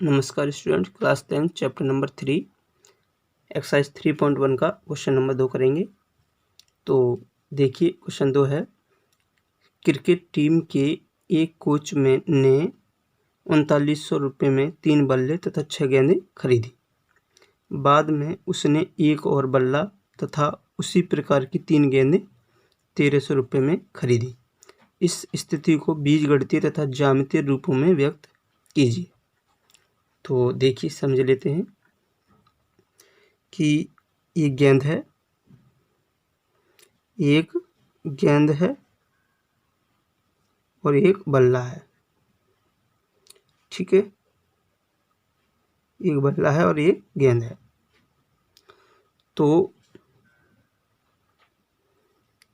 नमस्कार student, class 10 chapter number 3 exercise 3.1 का question number 2 करेंगे। तो देखिए क्वेश्चन 2 है, क्रिकेट टीम के एक कोच ने 3900 रुपये में 3 बल्ले तथा 6 गेंदें खरीदी। बाद में उसने एक और बल्ला तथा उसी प्रकार की 3 गेंदें 1300 रुपये में खरीदी। इस स्थिति को बीजगणितीय तथा ज्यामितीय रूपों में व्यक्त कीजिए। तो देखिए समझ लेते हैं कि एक गेंद है, एक गेंद है और एक बल्ला है। ठीक है, एक बल्ला है और एक गेंद है।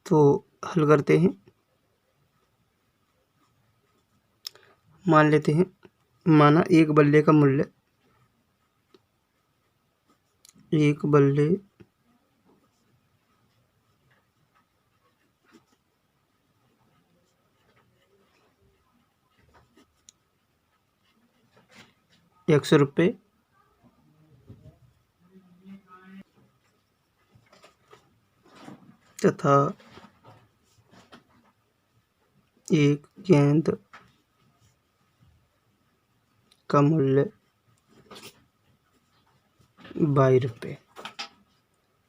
तो हल करते हैं। मान लेते हैं, माना एक बल्ले का मूल्य, एक बल्ले ₹100 तथा एक गेंद का मूल्य ₹22।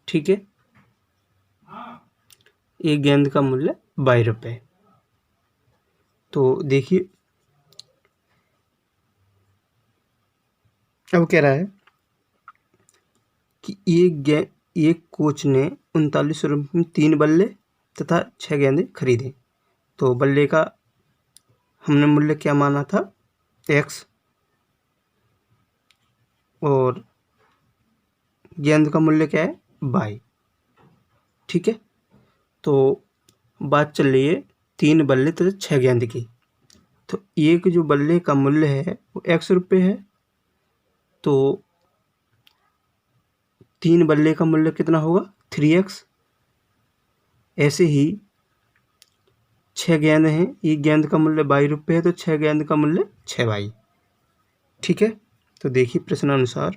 ठीक है, एक गेंद का मूल्य ₹22। तो देखिए अब कह रहा है कि एक कोच ने 3900 रुपये में 3 बल्ले तथा 6 गेंदें खरीदे। तो बल्ले का हमने मूल्य क्या माना था, x, और गेंद का मूल्य क्या है, y। ठीक है, तो बात चल रही है 3 बल्ले तथा 6 गेंद की। तो एक जो बल्ले का मूल्य है वो ₹100 है, तो 3 बल्ले का मूल्य कितना होगा, 3x। ऐसे ही 6 गेंद हैं, एक गेंद का मूल्य ₹22 है, तो 6 गेंद का मूल्य 6y। ठीक है, तो देखिए प्रश्नानुसार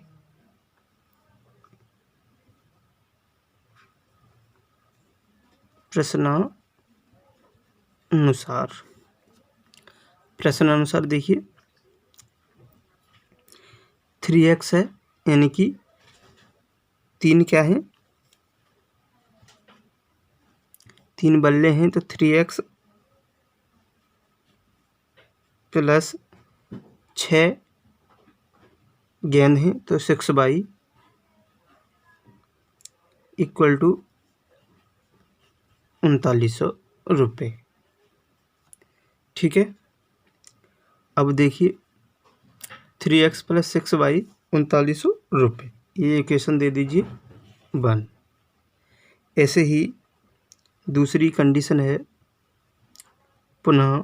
प्रश्नानुसार देखिए 3x है, यानी कि 3 क्या है, 3 बल्ले हैं, तो 3x प्लस 6 गेंद हैं, तो 6y इक्वल टू 3900 रुपये। ठीक है, अब देखिए 3x प्लस 6y 3900 रुपये, ये इक्वेशन दे दीजिए 1। ऐसे ही दूसरी कंडीशन है, पुनः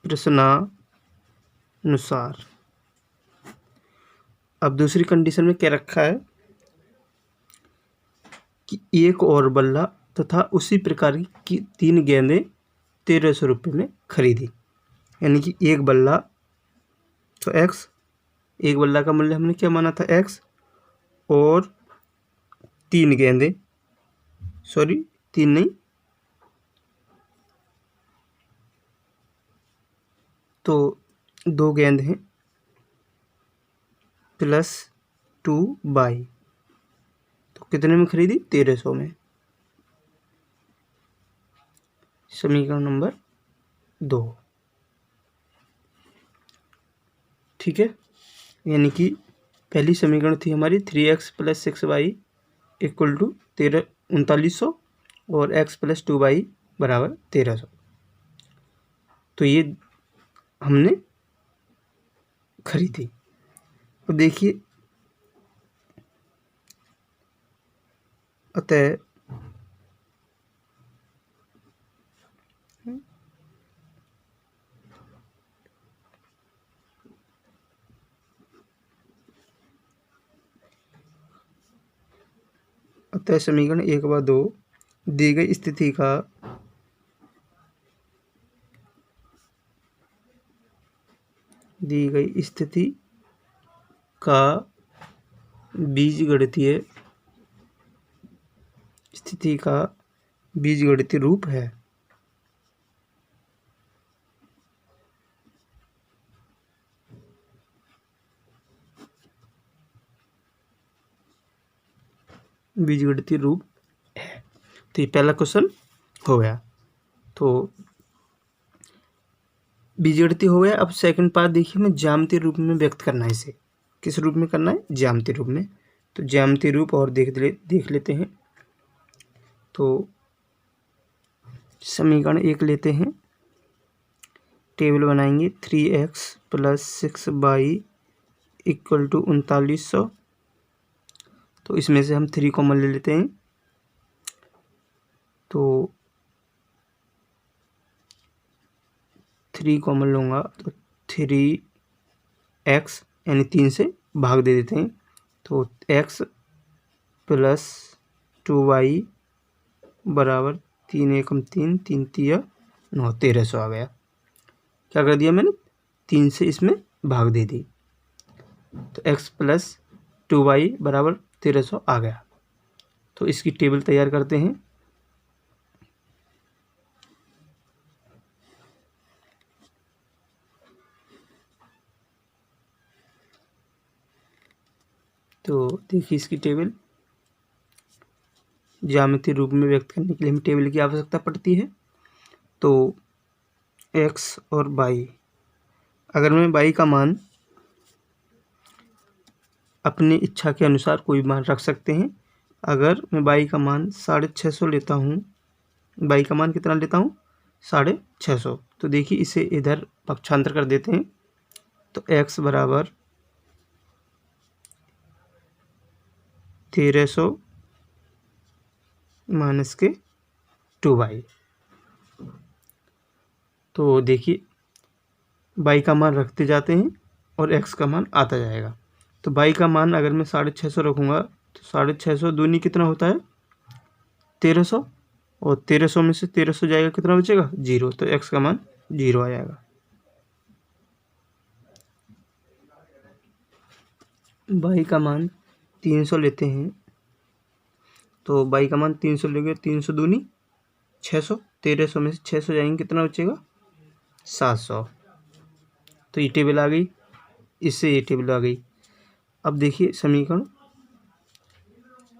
प्रश्नानुसार। अब दूसरी कंडीशन में क्या रखा है कि एक और बल्ला तथा उसी प्रकार की 3 गेंदें 1300 रुपये में खरीदी। यानी कि एक बल्ला तो x, एक बल्ला का मूल्य हमने क्या माना था, x, और 3 गेंदें, सॉरी 3 नहीं, तो 2 गेंद हैं प्लस 2y, तो कितने में खरीदी, 1300 में। समीकरण नंबर 2। ठीक है, यानी कि पहली समीकरण थी हमारी 3x plus 6y equal to 3900 और x प्लस 2y बराबर 1300। तो ये हमने खरीदी। तो देखिए अतः समीकरण 1 व 2 दी गई स्थिति का दी गई स्थिति का बीजगणितीय रूप है। बीजगणितीय रूप है। तो ये पहला क्वेश्चन हो गया। तो बीजगणितीय हो गया। अब सेकंड पार्ट देखिए, हमें ज्यामितीय रूप में व्यक्त करना है। इसे किस रूप में करना है? ज्यामितीय रूप में। तो ज्यामितीय रूप और देख लेते हैं। तो समीकरण 1 लेते हैं, टेबल बनाएंगे 3x + 6y = 3900। तो इसमें से हम 3 कॉमन ले लेते हैं। तो 3 कॉमन लूँगा तो 3x यानी 3 से भाग दे देते हैं। तो x + 2y = 3 एकम 3, 3 तिया 9, 1300 आ गया। क्या कर दिया मैंने? 3 से इसमें भाग दे दी। तो x + 2y = 1300 आ गया। तो इसकी टेबल तैयार करते हैं। तो देखिए, इसकी टेबल ज्यामितीय रूप में व्यक्त करने के लिए हमें टेबल की आवश्यकता पड़ती है। तो x और y, अगर मैं y का मान अपनी इच्छा के अनुसार कोई मान रख सकते हैं। अगर मैं y का मान 650 लेता हूँ, y का मान कितना लेता हूँ? 650। तो देखिए, इसे इधर पक्षांतर कर देते हैं। तो x = 1300 - 2y। तो देखिए, y का मान रखते जाते हैं और x का मान आता जाएगा। तो y का मान अगर मैं 650 रखूँगा तो 650 दूनी कितना होता है? 1300। और 1300 में से 1300 जाएगा, कितना बचेगा? 0। तो x का मान 0 आ जाएगा। y का मान 300 लेते हैं। तो y का मान 300 लेंगे, 300 दूनी 600, 1300 में से 600 जाएंगे, कितना बचेगा? 700। तो ये टेबल आ गई, इससे ये टेबल आ गई। अब देखिए समीकरण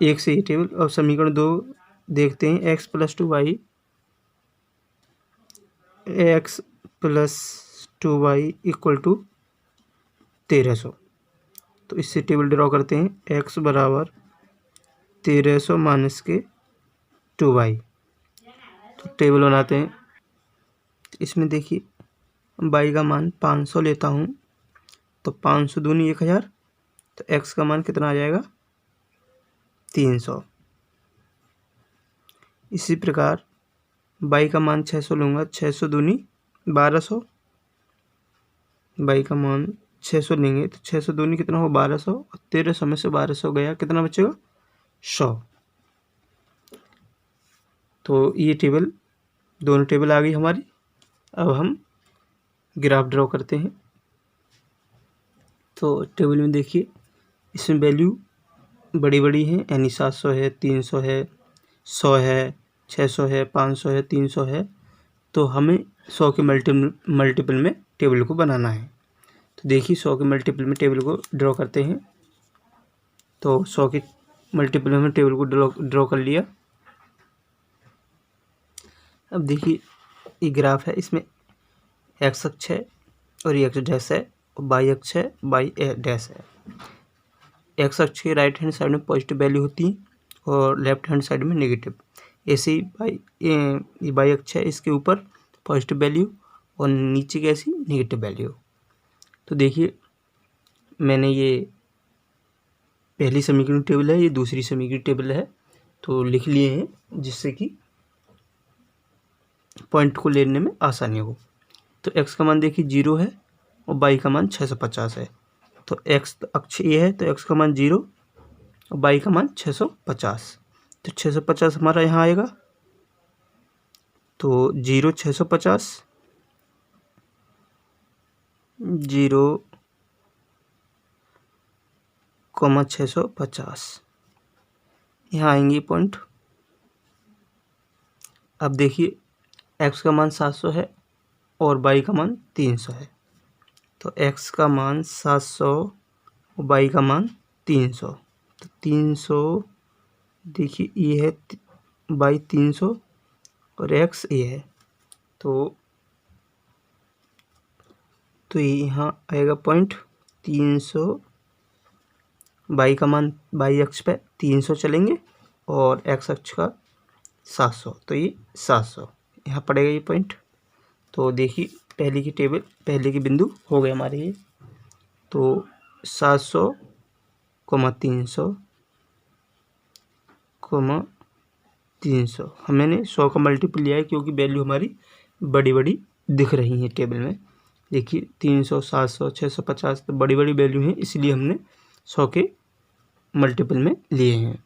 1 से ये टेबल, और समीकरण 2 देखते हैं। x + 2y = 1300। तो इससे टेबल ड्रॉ करते हैं। x = 1300 - 2y। तो टेबल बनाते हैं। इसमें देखिए, y का मान 500 लेता हूँ। तो 500 दूनी 1000। तो x का मान कितना आ जाएगा? 300। इसी प्रकार y का मान 600 लूँगा, 600 दूनी 1200। y का मान 600 लेंगे तो 600 दूनी कितना हो? 1200। और 1300 में से 1200 गया, कितना बचेगा? 100। तो ये टेबल, दोनों टेबल आ गई हमारी। अब हम ग्राफ ड्रॉ करते हैं। तो टेबल में देखिए, इसमें वैल्यू बड़ी बड़ी हैं, यानी 700 है, 300 है, 100 है, 600 है, 500 है, 300 है। तो हमें 100 के मल्टीपल में टेबल को बनाना है। तो देखिए, 100 के मल्टीपल में टेबल को ड्रॉ करते हैं। तो 100 के मल्टीपल में टेबल को ड्रॉ कर लिया। अब देखिए, ये ग्राफ है, इसमें x अक्ष है और ये x डैश है, और y अक्ष है, y डैश है। x अक्ष के राइट हैंड साइड में पॉजिटिव वैल्यू होती है और लेफ्ट हैंड साइड में नेगेटिव। ऐसे ही y अक्ष है, इसके ऊपर पॉजिटिव वैल्यू और नीचे कैसी? Negative value. तो देखिए, मैंने ये पहली समीकरण टेबल है, ये दूसरी समीकरण टेबल है, तो लिख लिए हैं, जिससे कि पॉइंट को लेने में आसानी हो। तो x का मान देखिए 0 है और y का मान 650 है। तो x अक्ष ये है, तो x का मान 0 और y का मान 650। तो 650 हमारा यहाँ आएगा। तो 0 650 0,650 यहाँ आएंगे पॉइंट। अब देखिए x का मान 700 है और y का मान 300 है, तो x का मान 700 और y का मान 300, तो 300 देखिए ये है, y 300 और x ये है, तो ये यहाँ आएगा पॉइंट 300, y का मान y अक्ष पे 300 चलेंगे और x अक्ष का 700, तो ये 700 यहाँ पड़ेगा ये पॉइंट। तो देखिए पहले की टेबल, पहले की बिंदु हो गए हमारे ये, तो 700, 300, 300 हमने 100 का मल्टीपल लिया है क्योंकि वैल्यू हमारी बड़ी बड़ी दिख रही है टेबल में। देखिए 300, 700, 650 तो बड़ी बड़ी वैल्यू हैं, इसलिए हमने 100 के मल्टीपल में लिए हैं।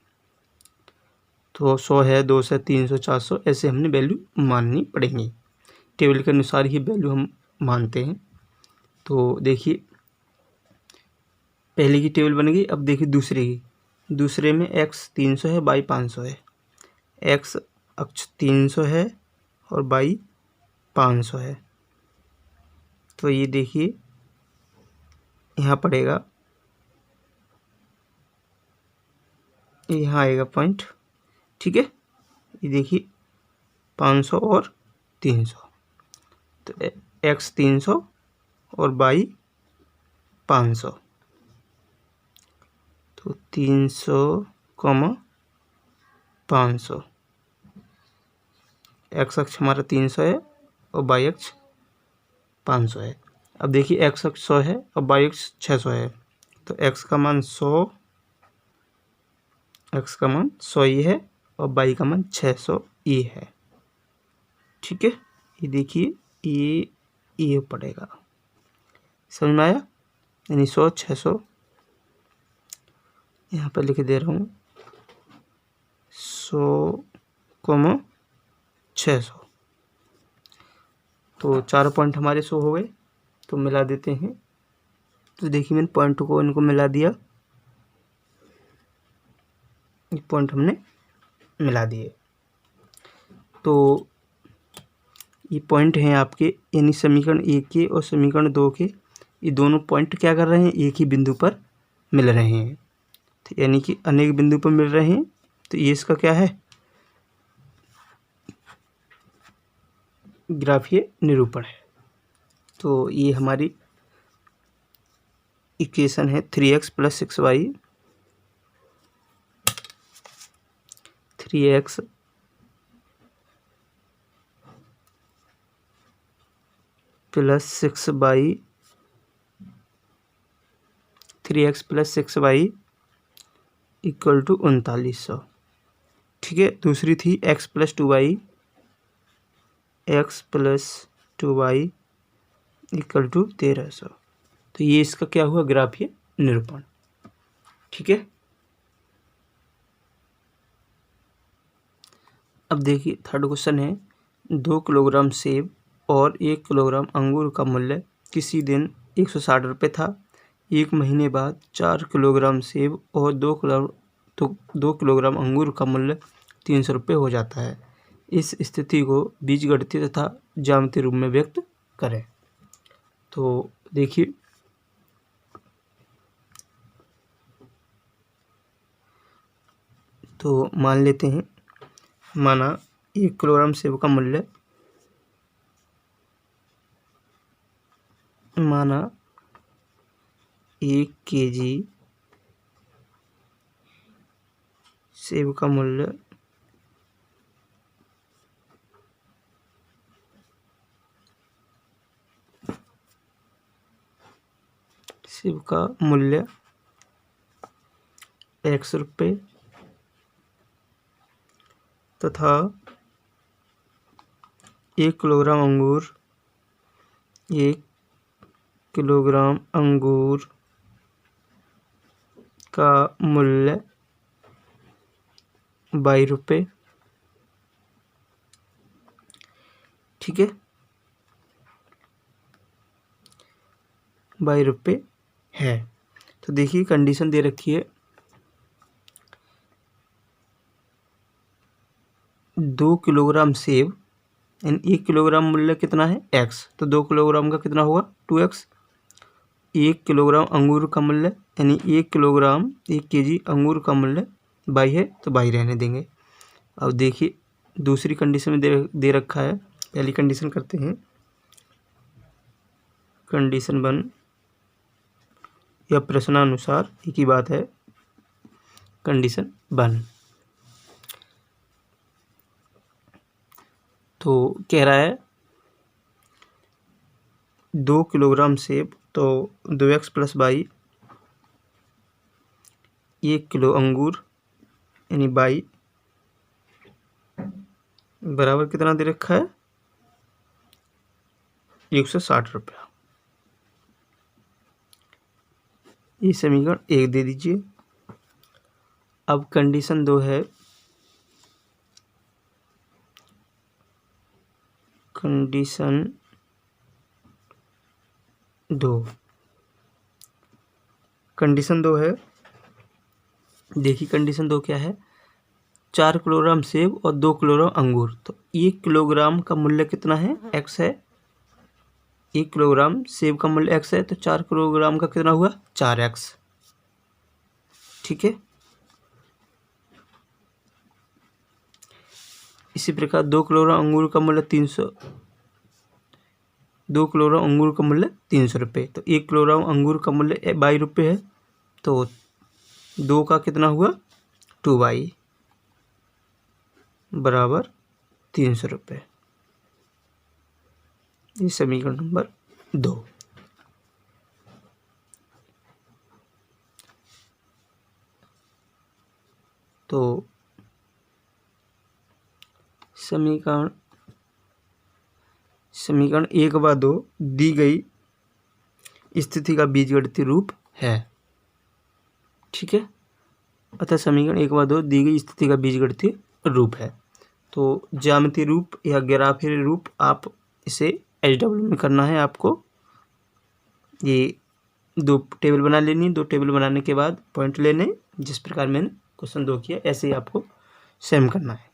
तो 100 है, 200, 300, 400 ऐसे हमने वैल्यू माननी पड़ेंगी, टेबल के अनुसार ही वैल्यू हम मानते हैं। तो देखिए पहले की टेबल बन गई। अब देखिए दूसरे में x 300 है, y 500 है, x अक्ष 300 है और y 500 है, तो ये देखिए यहाँ पड़ेगा, यहाँ आएगा पॉइंट, ठीक है। ये देखिए 500 और 300, तो x 300 और y 500, तो 300, 500, x अक्ष हमारा 300 है और y अक्ष 500 है। अब देखिए x अक्ष 100 है और y अक्ष 600 है, तो x का मान 100, x का मान 100 ही है और y का मान 600 ही है, ठीक है। ये देखिए ये पड़ेगा, समझ में आया, यानी 100, 600 यहाँ पर लिख दे रहा हूँ, 100, 600, तो 4 पॉइंट हमारे 100 हो गए। तो मिला देते हैं, तो देखिए मैंने पॉइंट को इनको मिला दिया, पॉइंट हमने मिला दिए, तो ये पॉइंट हैं आपके, यानी समीकरण 1 के और समीकरण 2 के, ये दोनों पॉइंट क्या कर रहे हैं, एक ही बिंदु पर मिल रहे हैं, तो यानी कि अनेक बिंदु पर मिल रहे हैं, तो ये इसका क्या है, ग्राफीय निरूपण है। तो ये हमारी इक्वेशन है 3x + 6y, 3x + 6y, 3x + 6y = 3900, ठीक है। दूसरी थी x + 2y, x + 2y = 1300, तो ये इसका क्या हुआ, ग्राफीय निरूपण, ठीक है। अब देखिए थर्ड क्वेश्चन है, 2 किलोग्राम सेब और 1 किलोग्राम अंगूर का मूल्य किसी दिन 160 रुपये था, एक महीने बाद 4 किलोग्राम सेब और 2 किलोग्राम अंगूर का मूल्य 300 रुपये हो जाता है। इस स्थिति को बीजगणितीय तथा ज्यामितीय रूप में व्यक्त करें। तो देखिए तो मान लेते हैं, माना 1 किलोग्राम सेब का मूल्य, माना 1 केजी सेब का मूल्य x रुपये तथा 1 किलोग्राम अंगूर का मूल्य 22 रुपये, ठीक है। ₹22 है। तो देखिए कंडीशन दे रखी है 2 किलोग्राम सेब यानी 1 किलोग्राम मूल्य कितना है x, तो 2 किलोग्राम का कितना होगा 2x। 1 किलोग्राम अंगूर का मूल्य यानी 1 kg अंगूर का मूल्य y है, तो y रहने देंगे। अब देखिए दूसरी कंडीशन में दे रखा है, पहली कंडीशन करते हैं। कंडीशन 1 या प्रश्नानुसार एक ही बात है। कंडीशन 1 तो कह रहा है 2 किलोग्राम सेब, तो 2x + y, 1 किलो अंगूर यानी y बराबर कितना दे रखा है 160 रुपया। ये समीकरण 1 दे दीजिए। अब कंडीशन 2 है, कंडीशन 2 है, देखिए कंडीशन 2 क्या है, 4 किलोग्राम सेब और 2 किलोग्राम अंगूर, तो 1 किलोग्राम का मूल्य कितना है x है, 1 किलोग्राम सेब का मूल्य x है, तो 4 किलोग्राम का कितना हुआ 4x। ठीक है, इसी प्रकार 2 किलोग्राम अंगूर का मूल्य 2 किलोग्राम अंगूर का मूल्य 300 रुपये, तो 1 किलोग्राम अंगूर का मूल्य ₹22 है, तो 2 का कितना हुआ 2y बराबर 300 रुपये। ये समीकरण नंबर 2। तो समीकरण 1 व 2 दी गई स्थिति का बीजगणितीय रूप है। ठीक है, अतः समीकरण 1 व 2 दी गई स्थिति का बीजगणितीय रूप है। तो ज्यामितीय रूप या ग्राफीय रूप आप इसे HW में करना है आपको। ये 2 टेबल बना लेनी, 2 टेबल बनाने के बाद पॉइंट लेने, जिस प्रकार मैंने क्वेश्चन 2 किया ऐसे ही आपको सेम करना है।